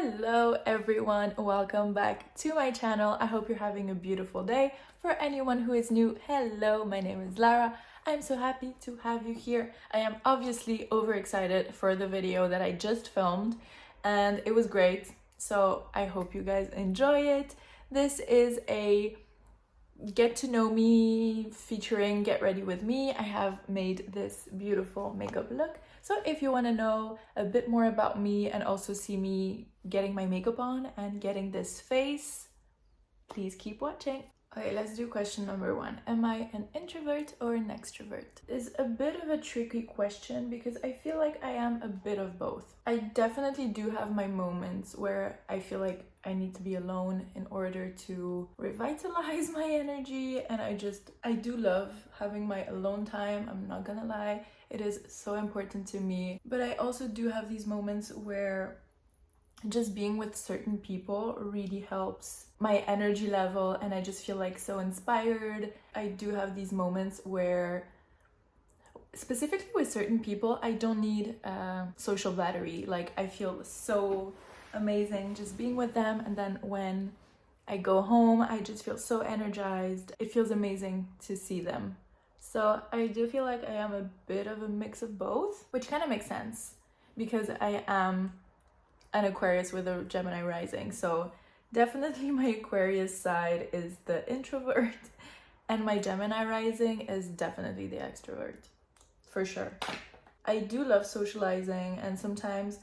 Hello everyone, welcome back to my channel. I hope you're having a beautiful day. For anyone who is new, hello, my name is Lara. I'm so happy to have you here. I am obviously overexcited for the video that I just filmed and it was great. So I hope you guys enjoy it. This is a get to know me featuring get ready with me. I have made this beautiful makeup look. So if you want to know a bit more about me and also see me getting my makeup on and getting this face, please keep watching. Okay, let's do question number 1. Am I an introvert or an extrovert? It's a bit of a tricky question because I feel like I am a bit of both. I definitely do have my moments where I feel like I need to be alone in order to revitalize my energy, and I do love having my alone time, I'm not gonna lie. It is so important to me. But I also do have these moments where just being with certain people really helps my energy level and I just feel like so inspired. I do have these moments where, specifically with certain people, I don't need social battery. Like I feel so amazing just being with them, and then when I go home I just feel so energized. It feels amazing to see them. So I do feel like I am a bit of a mix of both, which kind of makes sense because I am an Aquarius with a Gemini rising. So definitely my Aquarius side is the introvert and my Gemini rising is definitely the extrovert, for sure. I do love socializing and sometimes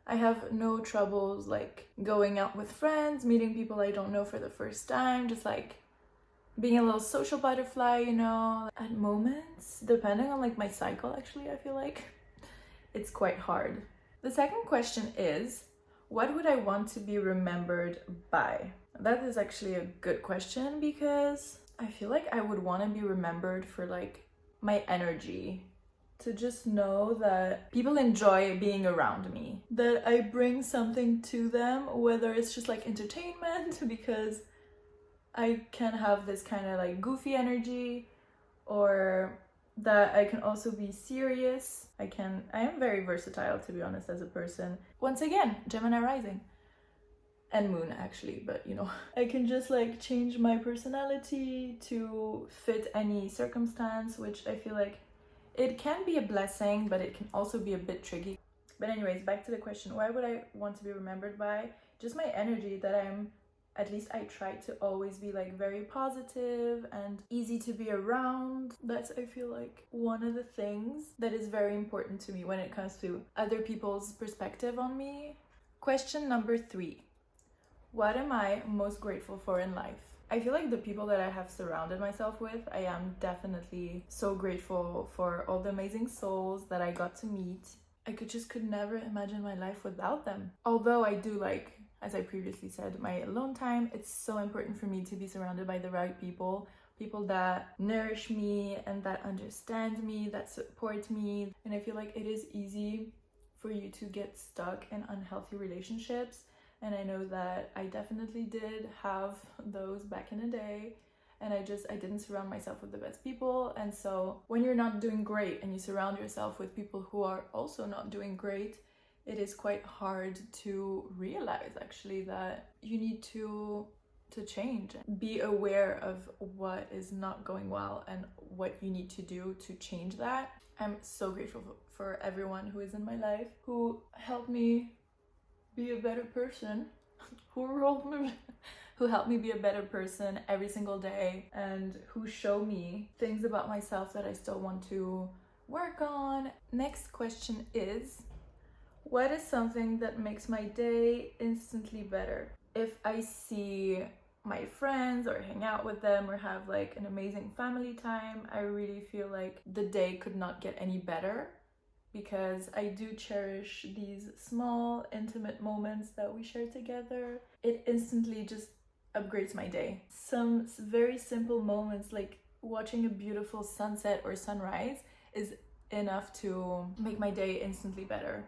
I have no troubles like going out with friends, meeting people I don't know for the first time, just like being a little social butterfly, you know. At moments, depending on like my cycle, actually, I feel like it's quite hard. The second question is, what would I want to be remembered by? That is actually a good question because I feel like I would want to be remembered for like my energy, to just know that people enjoy being around me, that I bring something to them, whether it's just like entertainment because I can have this kind of like goofy energy, or that I can also be serious. I am very versatile, to be honest, as a person. Once again, Gemini rising and moon actually, but you know, I can just like change my personality to fit any circumstance, which I feel like it can be a blessing, but it can also be a bit tricky. But anyways, back to the question, why would I want to be remembered by? Just my energy, that at least I try to always be like very positive and easy to be around. That's, I feel like, one of the things that is very important to me when it comes to other people's perspective on me. Question number 3. What am I most grateful for in life? I feel like the people that I have surrounded myself with, I am definitely so grateful for all the amazing souls that I got to meet. I could never imagine my life without them. Although I do like, as I previously said, my alone time, it's so important for me to be surrounded by the right people, people that nourish me and that understand me, that support me. And I feel like it is easy for you to get stuck in unhealthy relationships. And I know that I definitely did have those back in the day. And I didn't surround myself with the best people. And so when you're not doing great and you surround yourself with people who are also not doing great, it is quite hard to realize actually that you need to change. Be aware of what is not going well and what you need to do to change that. I'm so grateful for everyone who is in my life, who helped me be a better person, who helped me be a better person every single day, and who show me things about myself that I still want to work on. Next question is, what is something that makes my day instantly better? If I see my friends or hang out with them or have like an amazing family time, I really feel like the day could not get any better, because I do cherish these small, intimate moments that we share together. It instantly just upgrades my day. Some very simple moments like watching a beautiful sunset or sunrise is enough to make my day instantly better.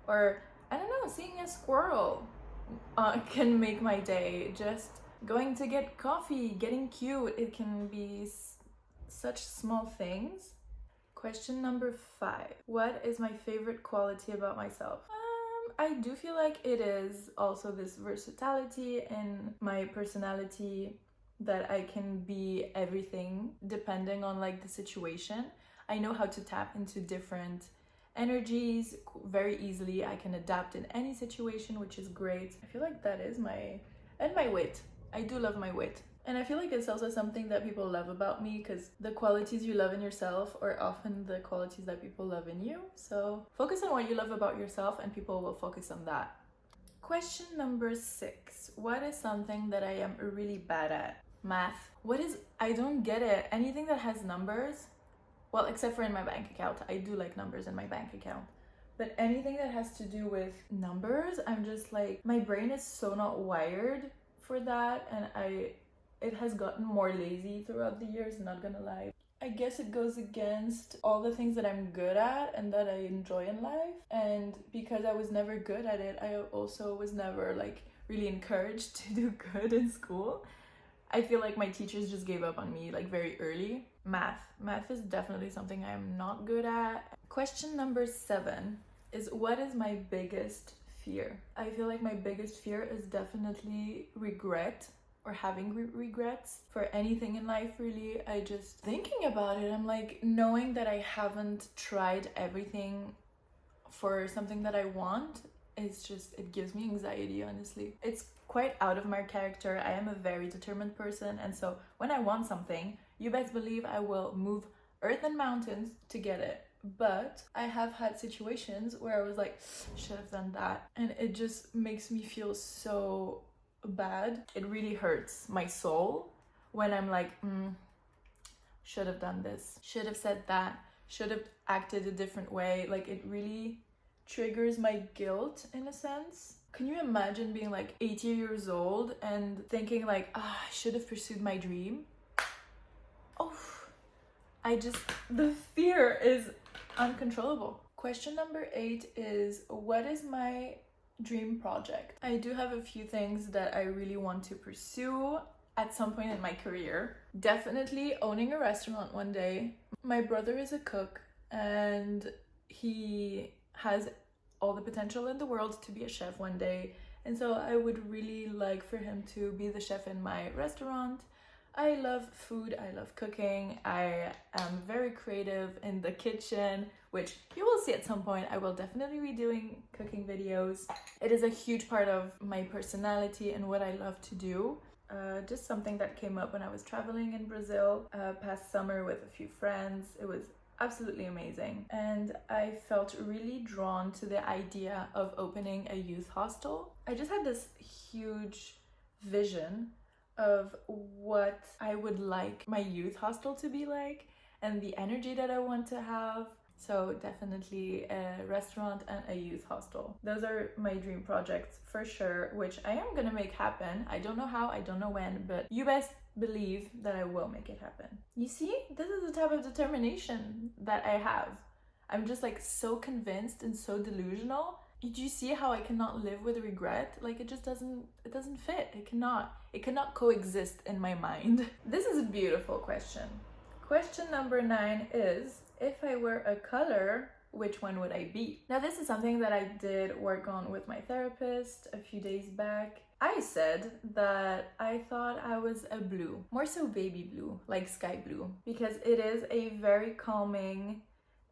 Or, I don't know, seeing a squirrel can make my day. Just going to get coffee, getting cute, it can be such small things. Question number 5. What is my favorite quality about myself? I do feel like it is also this versatility in my personality, that I can be everything depending on like the situation. I know how to tap into different energies very easily. I can adapt in any situation, which is great. I feel like that is my wit. I do love my wit. And I feel like it's also something that people love about me, because the qualities you love in yourself are often the qualities that people love in you. So focus on what you love about yourself and people will focus on that. Question number 6. What is something that I am really bad at? Math. I don't get it. Anything that has numbers, well, except for in my bank account. I do like numbers in my bank account. But anything that has to do with numbers, I'm just like, my brain is so not wired for that, and it has gotten more lazy throughout the years, not gonna lie. I guess it goes against all the things that I'm good at and that I enjoy in life. And because I was never good at it, I also was never like really encouraged to do good in school. I feel like my teachers just gave up on me like very early. Math is definitely something I am not good at. Question number 7 is, what is my biggest fear? I feel like my biggest fear is definitely regret, or having regrets for anything in life, really. I just thinking about it, I'm like, knowing that I haven't tried everything for something that I want, it gives me anxiety, honestly. It's quite out of my character. I am a very determined person, and so when I want something, you best believe I will move earth and mountains to get it. But I have had situations where I was like, should have done that, and it just makes me feel so bad. It really hurts my soul when I'm like, should have done this, should have said that, should have acted a different way. Like, it really triggers my guilt in a sense. Can you imagine being like 80 years old and thinking like, I should have pursued my dream? Oh, the fear is uncontrollable. Question number 8 is, what is my dream project? I do have a few things that I really want to pursue at some point in my career. Definitely owning a restaurant one day. My brother is a cook and he has all the potential in the world to be a chef one day, and so I would really like for him to be the chef in my restaurant. I love food, I love cooking, I am very creative in the kitchen, which you will see at some point. I will definitely be doing cooking videos. It is a huge part of my personality and what I love to do. Just something that came up when I was traveling in Brazil past summer with a few friends. It was absolutely amazing, and I felt really drawn to the idea of opening a youth hostel. I just had this huge vision of what I would like my youth hostel to be like and the energy that I want to have. So definitely a restaurant and a youth hostel. Those are my dream projects for sure, which I am gonna make happen. I don't know how, I don't know when, but you best believe that I will make it happen. You see, this is the type of determination that I have. I'm just like so convinced and so delusional. Do you see how I cannot live with regret? Like, it doesn't fit. It cannot coexist in my mind. This is a beautiful question. Question number 9 is, if I were a color, which one would I be? Now, this is something that I did work on with my therapist a few days back. I said that I thought I was a blue, more so baby blue, like sky blue, because it is a very calming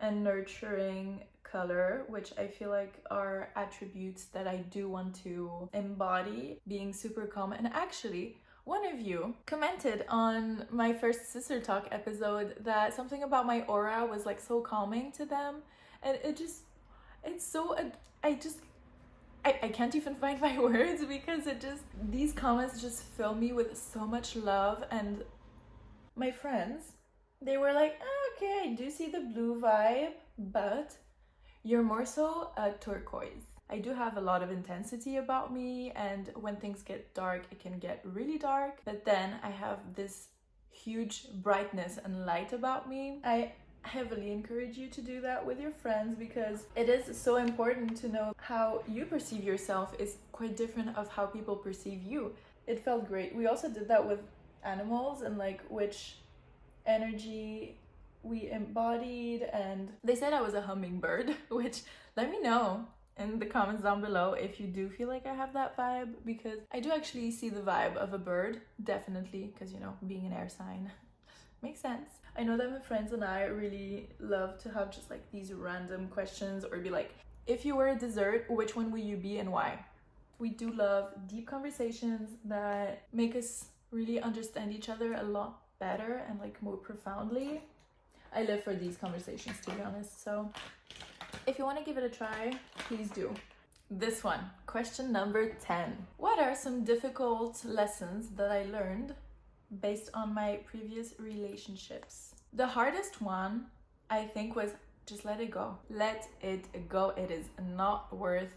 and nurturing color, which I feel like are attributes that I do want to embody, being super calm. And actually, one of you commented on my first Sister Talk episode that something about my aura was like so calming to them, and I can't even find my words, because these comments just fill me with so much love. And my friends, they were like, okay, I do see the blue vibe, but you're more so a turquoise. I do have a lot of intensity about me, and when things get dark, it can get really dark. But then I have this huge brightness and light about me. I heavily encourage you to do that with your friends, because it is so important to know how you perceive yourself is quite different of how people perceive you. It felt great. We also did that with animals and like which energy we embodied, and they said I was a hummingbird, which, let me know in the comments down below if you do feel like I have that vibe, because I do actually see the vibe of a bird, definitely, because you know, being an air sign makes sense. I know that my friends and I really love to have just like these random questions, or be like, if you were a dessert, which one will you be and why? We do love deep conversations that make us really understand each other a lot better and like more profoundly. I live for these conversations, to be honest. So if you want to give it a try, please do. This one, question number 10. What are some difficult lessons that I learned based on my previous relationships? The hardest one, I think, was just let it go. Let it go. It is not worth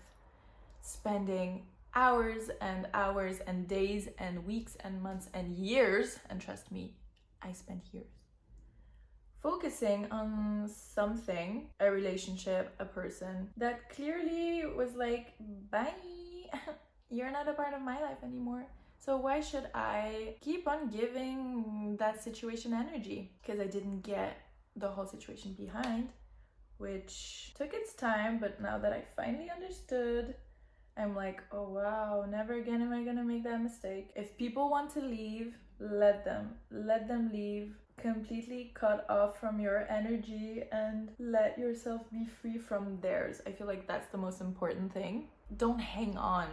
spending hours and days and weeks and months and years, and trust me, I spent years, focusing on something, a relationship, a person that clearly was like, bye, you're not a part of my life anymore. So why should I keep on giving that situation energy? Because I didn't get the whole situation behind, which took its time, but now that I finally understood, I'm like, oh wow, never again am I gonna make that mistake. If people want to leave, let them leave. Completely cut off from your energy and let yourself be free from theirs. I feel like that's the most important thing. Don't hang on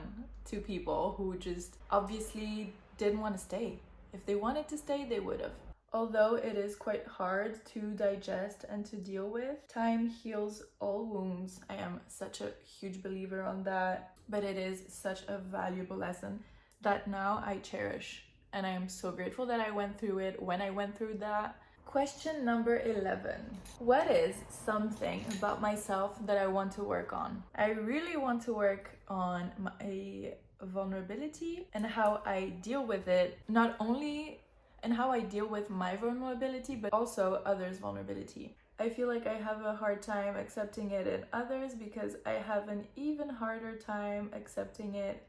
to people who just obviously didn't want to stay. If they wanted to stay, they would have. Although it is quite hard to digest and to deal with, time heals all wounds. I am such a huge believer on that, but it is such a valuable lesson that now I cherish. And I am so grateful that I went through it when I went through that. Question number 11. What is something about myself that I want to work on? I really want to work on my vulnerability and how I deal with it, not only and how I deal with my vulnerability, but also others' vulnerability. I feel like I have a hard time accepting it in others because I have an even harder time accepting it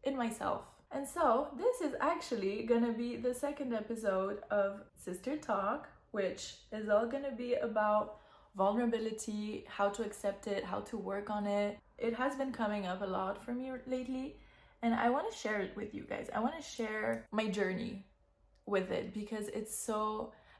in myself. And so this is actually gonna be the second episode of Sister Talk, which is all gonna be about vulnerability, how to accept it, how to work on it. It has been coming up a lot for me lately, and I want to share it with you guys. I want to share my journey with it because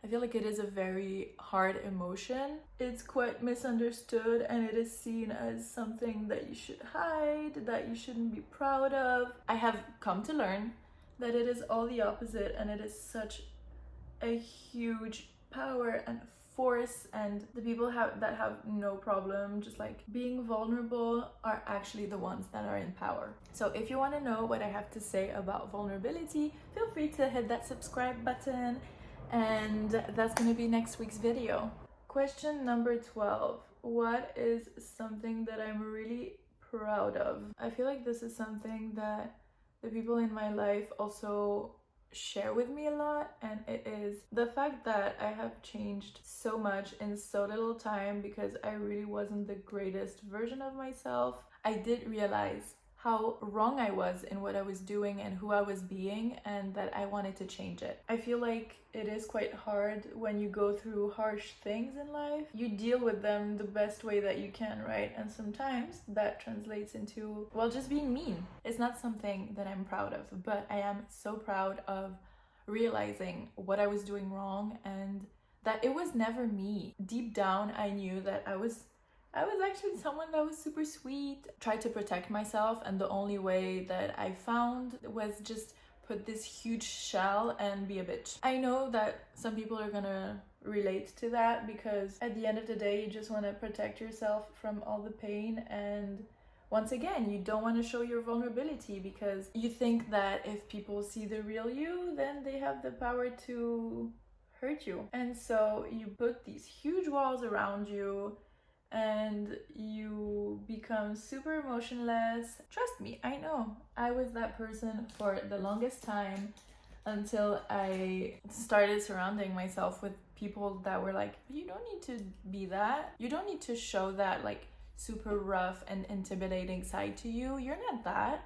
I feel like it is a very hard emotion. It's quite misunderstood and it is seen as something that you should hide, that you shouldn't be proud of. I have come to learn that it is all the opposite, and it is such a huge power and force, and the people that have no problem just like being vulnerable are actually the ones that are in power. So if you want to know what I have to say about vulnerability, feel free to hit that subscribe button, and that's going to be next week's video. Question number 12. What is something that I'm really proud of? I feel like this is something that the people in my life also share with me a lot, and it is the fact that I have changed so much in so little time, because I really wasn't the greatest version of myself. I did realize how wrong I was in what I was doing and who I was being, and that I wanted to change it. I feel like it is quite hard when you go through harsh things in life. You deal with them the best way that you can, right? And sometimes that translates into, well, just being mean. It's not something that I'm proud of, but I am so proud of realizing what I was doing wrong and that it was never me. Deep down, I knew that I was actually someone that was super sweet, tried to protect myself, and the only way that I found was just put this huge shell and be a bitch. I know that some people are gonna relate to that, because at the end of the day, you just want to protect yourself from all the pain, and once again, you don't want to show your vulnerability because you think that if people see the real you, then they have the power to hurt you. And so you put these huge walls around you, and you become super emotionless. Trust me, I know. I was that person for the longest time, until I started surrounding myself with people that were like, you don't need to be that. You don't need to show that like super rough and intimidating side to you. You're not that.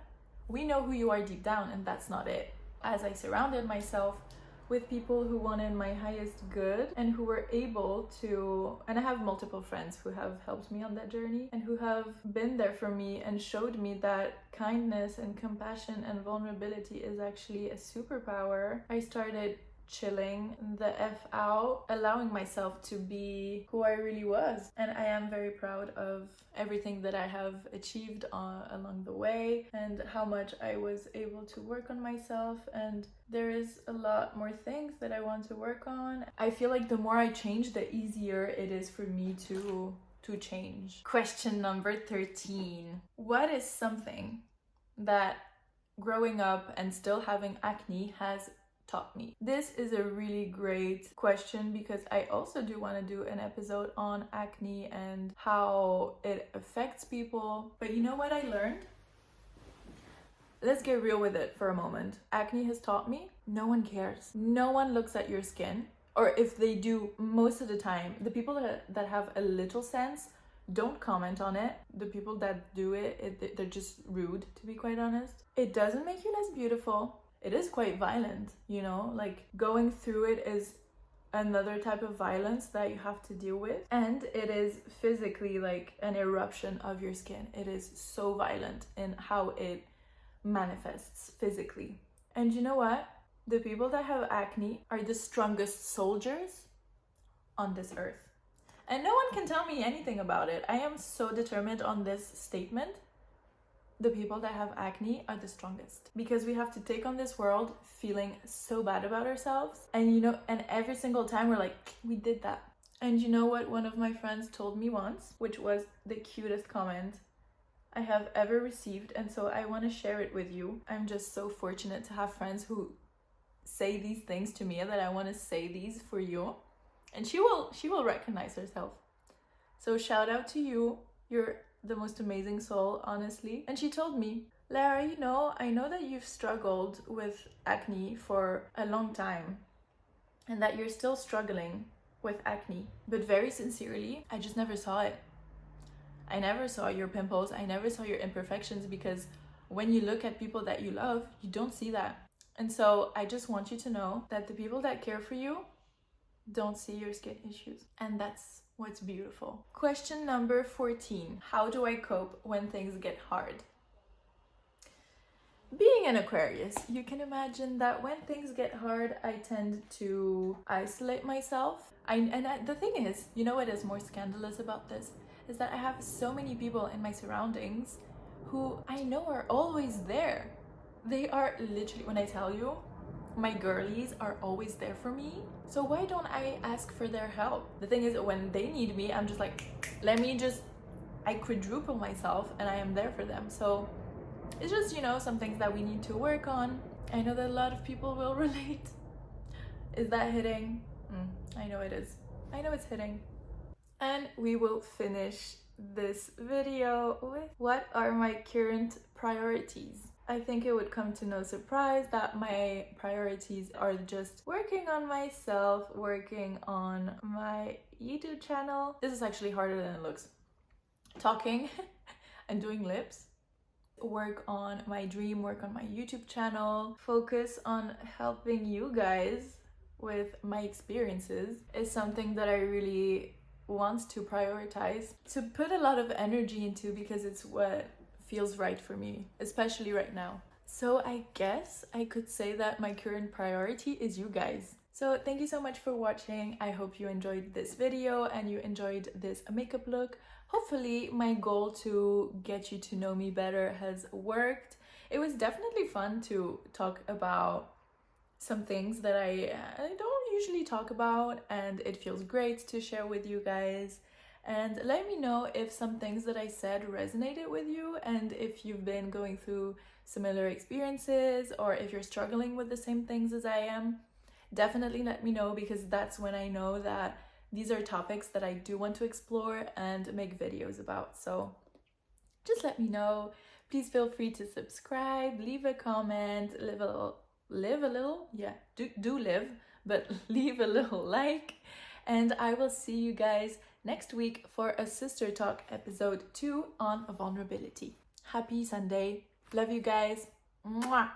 We know who you are deep down, and that's not it. As I surrounded myself with people who wanted my highest good and who were able to, and I have multiple friends who have helped me on that journey and who have been there for me and showed me that kindness and compassion and vulnerability is actually a superpower. I started chilling the F out, allowing myself to be who I really was. And I am very proud of everything that I have achieved along the way and how much I was able to work on myself. And there is a lot more things that I want to work on. I feel like the more I change, the easier it is for me to change. Question number 13. What is something that growing up and still having acne has taught me? This is a really great question because I also do want to do an episode on acne and how it affects people. But you know what I learned? Let's get real with it for a moment. Acne has taught me no one cares. No one looks at your skin. Or if they do, most of the time, the people that have a little sense don't comment on it. The people that do it, they're just rude, to be quite honest. It doesn't make you less beautiful. It is quite violent, you know, like going through it is another type of violence that you have to deal with. And it is physically like an eruption of your skin. It is so violent in how it manifests physically. And you know what? The people that have acne are the strongest soldiers on this earth. And no one can tell me anything about it. I am so determined on this statement. The people that have acne are the strongest because we have to take on this world feeling so bad about ourselves. And you know, and every single time we're like, we did that. And you know what one of my friends told me once, which was the cutest comment I have ever received. And so I want to share it with you. I'm just so fortunate to have friends who say these things to me that I want to say these for you. And she will recognize herself. So shout out to you. You're the most amazing soul, honestly. And she told me, Lara, you know, I know that you've struggled with acne for a long time and that you're still struggling with acne, but very sincerely, I just never saw it. I never saw your pimples. I never saw your imperfections because when you look at people that you love, you don't see that. And so I just want you to know that the people that care for you don't see your skin issues. And that's what's beautiful. Question number 14. How do I cope when things get hard? Being an Aquarius, you can imagine that when things get hard, I tend to isolate myself. The thing is, you know what is more scandalous about this? Is that I have so many people in my surroundings who I know are always there. They are literally, when I tell you, my girlies are always there for me. So why don't I ask for their help? The thing is, when they need me, I'm just like, I quadruple myself and I am there for them. So it's just, you know, some things that we need to work on. I know that a lot of people will relate. Is that hitting? I know it is. I know it's hitting. And we will finish this video with what are my current priorities. I think it would come to no surprise that my priorities are just working on myself, working on my YouTube channel. This is actually harder than it looks. Talking and doing lips. Work on my dream, work on my YouTube channel, focus on helping you guys with my experiences is something that I really want to prioritize, to put a lot of energy into because it's what feels right for me, especially right now. So I guess I could say that my current priority is you guys. So thank you so much for watching. I hope you enjoyed this video and you enjoyed this makeup look. Hopefully my goal to get you to know me better has worked. It was definitely fun to talk about some things that I don't usually talk about, and it feels great to share with you guys. And let me know if some things that I said resonated with you and if you've been going through similar experiences or if you're struggling with the same things as I am. Definitely let me know because that's when I know that these are topics that I do want to explore and make videos about. So just let me know. Please feel free to subscribe, leave a comment, live a little, yeah, do live, but leave a little like. And I will see you guys next week for a Sister Talk episode 2 on vulnerability. Happy Sunday. Love you guys. Mwah.